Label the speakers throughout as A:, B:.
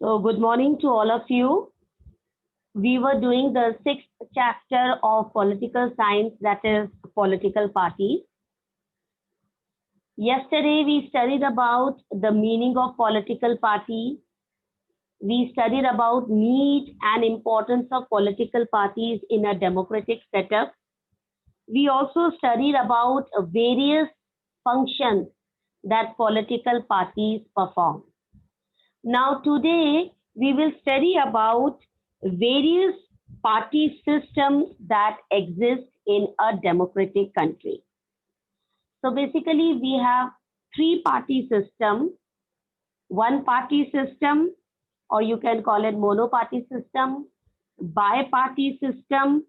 A: So, good morning to all of you. We were doing the sixth chapter of political science, that is, political parties. Yesterday, we studied about the meaning of political party. We studied about need and importance of political parties in a democratic setup. We also studied about various functions that political parties perform. Now, today we will study about various party systems that exist in a democratic country. So basically, we have three party system, one party system, or you can call it monoparty system, bi-party system,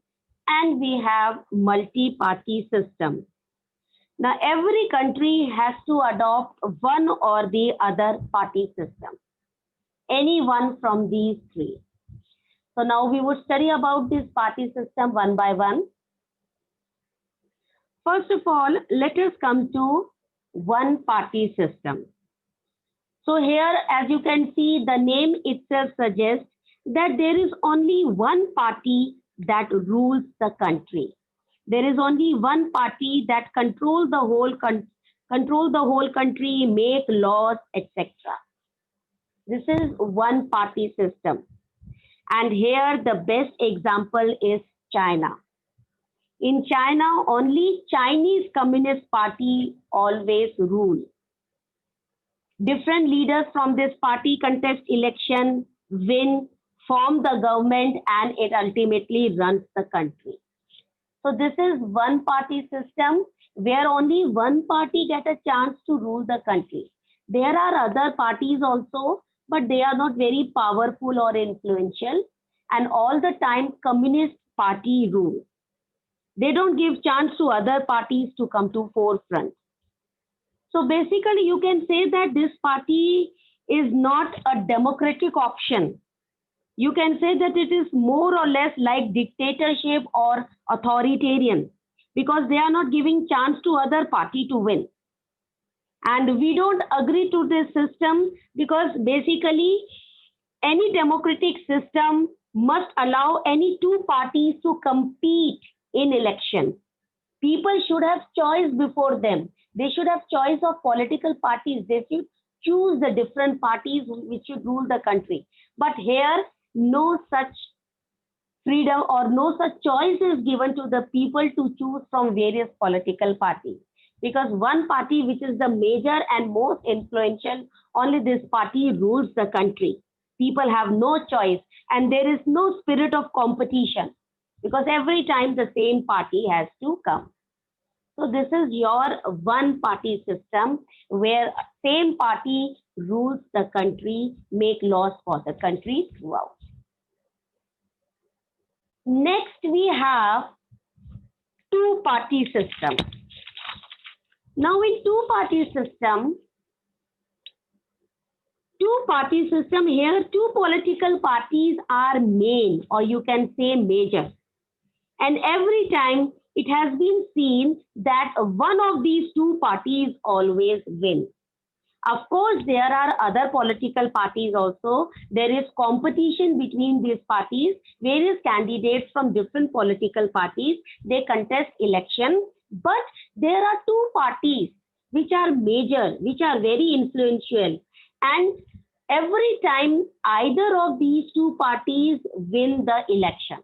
A: and we have multi-party system. Now, every country has to adopt one or the other party system, any one from these three. So now we would study about this party system one by one. First of all, let us come to one party system. So here, as you can see, the name itself suggests that there is only one party that rules the country. There is only one party that controls the whole country, make laws, etc. This is one party system. And here the best example is China. In China, only Chinese Communist Party always rule. Different leaders from this party contest election, win, form the government, and it ultimately runs the country. So this is one party system where only one party gets a chance to rule the country. There are other parties also, but they are not very powerful or influential, and all the time Communist Party rules. They don't give chance to other parties to come to forefront. So basically, you can say that this party is not a democratic option. You can say that it is more or less like dictatorship or authoritarian because they are not giving chance to other party to win. And we don't agree to this system because basically any democratic system must allow any two parties to compete in election. People should have choice before them. They should have choice of political parties. They should choose the different parties which should rule the country. But here, no such freedom or no such choice is given to the people to choose from various political parties. Because one party, which is the major and most influential, only this party rules the country. People have no choice and there is no spirit of competition because every time the same party has to come. So this is your one party system where same party rules the country, make laws for the country throughout. Next we have two party system. Now in two party system here, two political parties are main or you can say major. And every time it has been seen that one of these two parties always wins. Of course, there are other political parties also. There is competition between these parties. Various candidates from different political parties, they contest election. But there are two parties which are major, which are very influential. And every time either of these two parties win the election.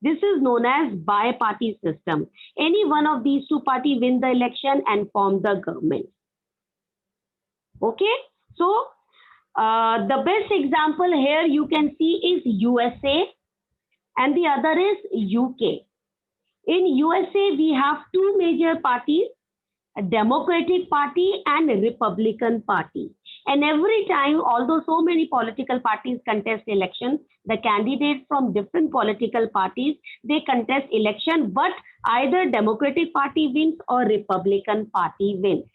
A: This is known as bi-party system. Any one of these two parties win the election and form the government. Okay, so the best example here you can see is USA and the other is UK. In USA, we have two major parties, a Democratic Party and a Republican Party. And every time, although so many political parties contest elections, the candidates from different political parties, they contest election, but either Democratic Party wins or Republican Party wins.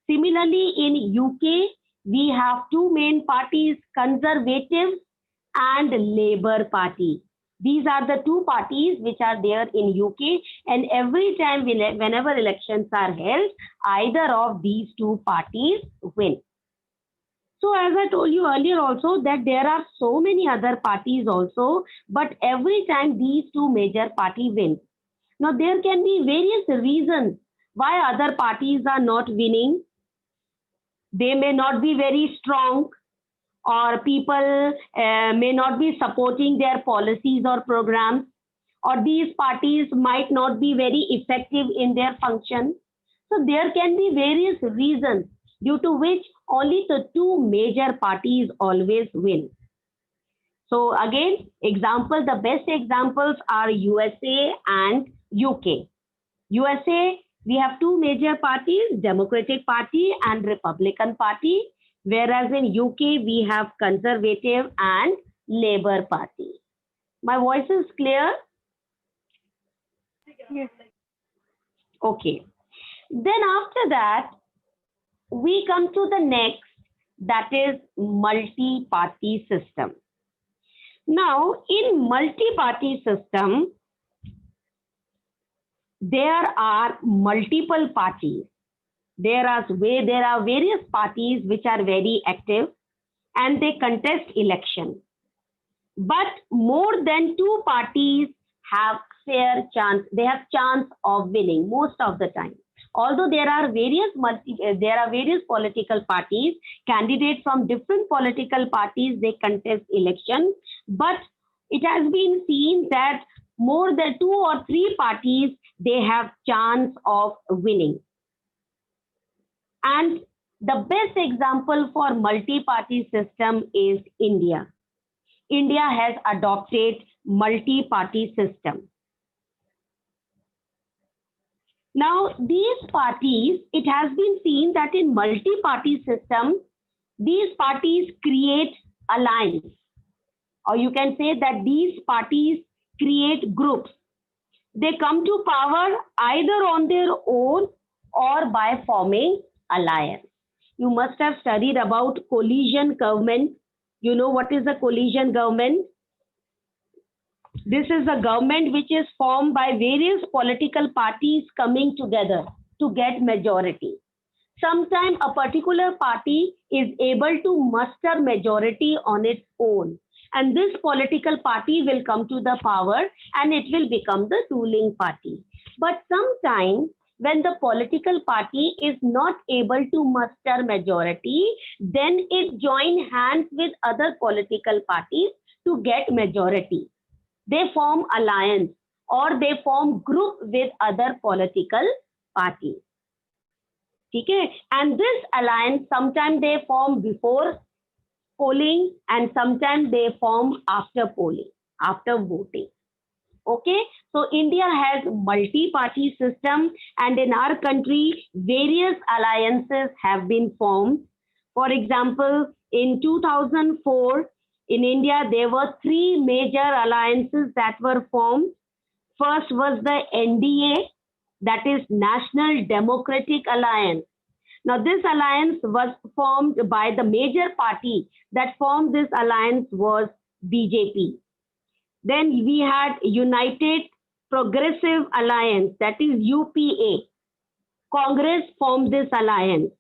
A: Similarly, in UK, we have two main parties, Conservative and Labour Party. These are the two parties which are there in UK, and every time whenever elections are held, either of these two parties win. So as I told you earlier also that there are so many other parties also, but every time these two major parties win. Now there can be various reasons why other parties are not winning. They may not be very strong, or people may not be supporting their policies or programs, or these parties might not be very effective in their function. So there can be various reasons due to which only the two major parties always win. So again, the best examples are USA and UK. USA, we have two major parties, Democratic Party and Republican Party, whereas in UK we have Conservative and Labour Party. My voice is clear?
B: Yes.
A: Okay. Then after that, we come to the next, that is multi-party system. Now, in multi-party system, there are multiple parties. There are various parties which are very active and they contest election. But more than two parties have fair chance. They have chance of winning most of the time. Although there are various political parties, candidates from different political parties, they contest election, but it has been seen that more than two or three parties, they have chance of winning. And the best example for multi-party system is India. India has adopted multi-party system. Now, these parties, it has been seen that in multi-party system, these parties create alliance, or you can say that these parties create groups. They come to power either on their own or by forming alliance. You must have studied about coalition government. You know what is a coalition government? This is a government which is formed by various political parties coming together to get majority. Sometimes a particular party is able to muster majority on its own, and this political party will come to the power and it will become the ruling party. But sometimes when the political party is not able to muster majority, then it join hands with other political parties to get majority. They form alliance or they form group with other political parties. Okay? And this alliance sometimes they form before polling and sometimes they form after polling, after voting. Okay, so India has multi-party system, and in our country various alliances have been formed. For example, in 2004 in India there were three major alliances that were formed. First was the NDA, that is National Democratic Alliance. Now this alliance was formed by the major party that formed this alliance was BJP. Then we had United Progressive Alliance, that is UPA. Congress formed this alliance.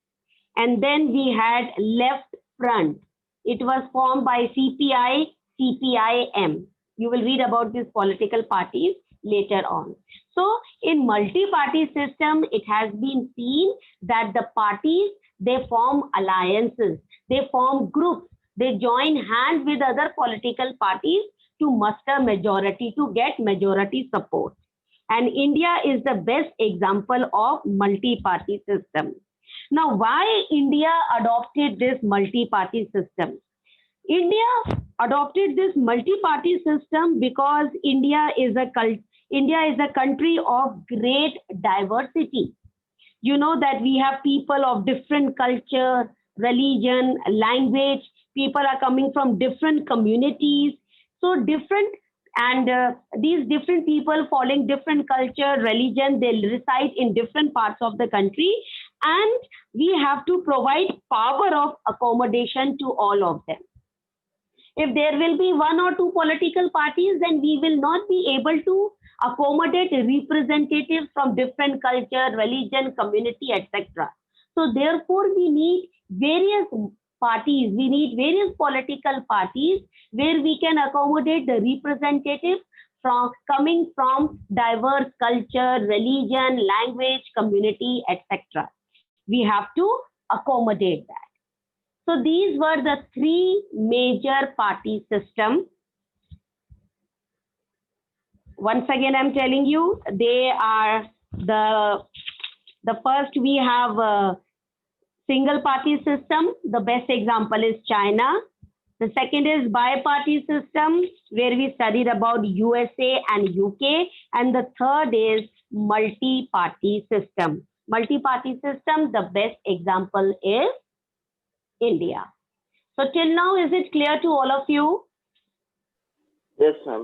A: And then we had Left Front. It was formed by CPI, CPIM. You will read about these political parties later on. So in multi-party system, it has been seen that the parties, they form alliances, they form groups, they join hands with other political parties to muster majority, to get majority support. And India is the best example of multi-party system. Now, why India adopted this multi-party system? India adopted this multi-party system because India is a country of great diversity. You know that we have people of different culture, religion, language. People are coming from different communities. So different, and these different people following different culture, religion, they reside in different parts of the country, and we have to provide power of accommodation to all of them. If there will be one or two political parties, then we will not be able to accommodate representatives from different culture, religion, community, etc. So therefore, we need various parties. We need various political parties where we can accommodate the representatives from coming from diverse culture, religion, language, community, etc. We have to accommodate that. So these were the three major party systems. Once again, I'm telling you, they are the first we have a single party system. The best example is China. The second is bi-party system, where we studied about USA and UK. And the third is multi-party system. Multi-party system, the best example is India. So till now, is it clear to all of you?
B: Yes, ma'am.